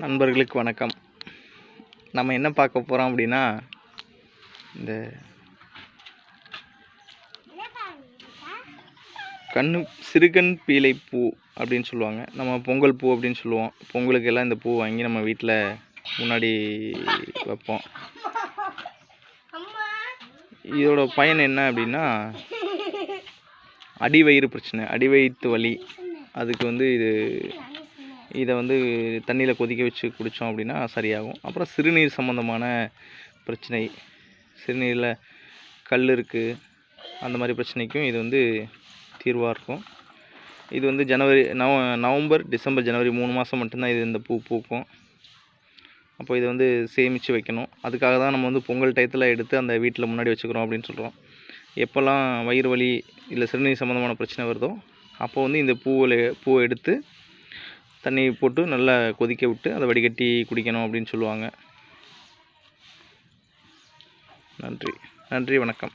நண்பர்களுக்கு வணக்கம். நம்ம என்ன பார்க்க போகிறோம் அப்படின்னா, இந்த சிறுகண் பீளை பூ அப்படின்னு சொல்லுவாங்க. நம்ம பொங்கல் பூ அப்படின்னு சொல்லுவோம். பொங்கலுக்கெல்லாம் இந்த பூ வாங்கி நம்ம வீட்டில் முன்னாடி வைப்போம். இதோட பயன் என்ன அப்படின்னா, அடிவயிறு பிரச்சனை, அடிவயிற்று வலி, அதுக்கு இதை தண்ணியில் கொதிக்க வச்சு குடித்தோம் அப்படின்னா சரியாகும். அப்புறம் சிறுநீர் சம்மந்தமான பிரச்சனை, சிறுநீரில் கல் இருக்குது, அந்த மாதிரி பிரச்சனைக்கும் இது தீர்வாக இருக்கும். இது நவம்பர், டிசம்பர், ஜனவரி 3 மாதம் மட்டும்தான் இந்த பூ பூக்கும். அப்போ இதை சேமித்து வைக்கணும். அதுக்காக தான் நம்ம பொங்கல் டயத்தில் எடுத்து அந்த வீட்டில் முன்னாடி வச்சுக்கிறோம் அப்படின்னு சொல்கிறோம். எப்போல்லாம் வயிறு வலி இல்லை சிறுநீர் சம்மந்தமான பிரச்சனை வருதோ அப்போ இந்த பூவை எடுத்து தண்ணி போட்டு நல்லா கொதிக்க விட்டு அதை வடிகட்டி குடிக்கணும் அப்படின்னு சொல்லுவாங்க. நன்றி, வணக்கம்.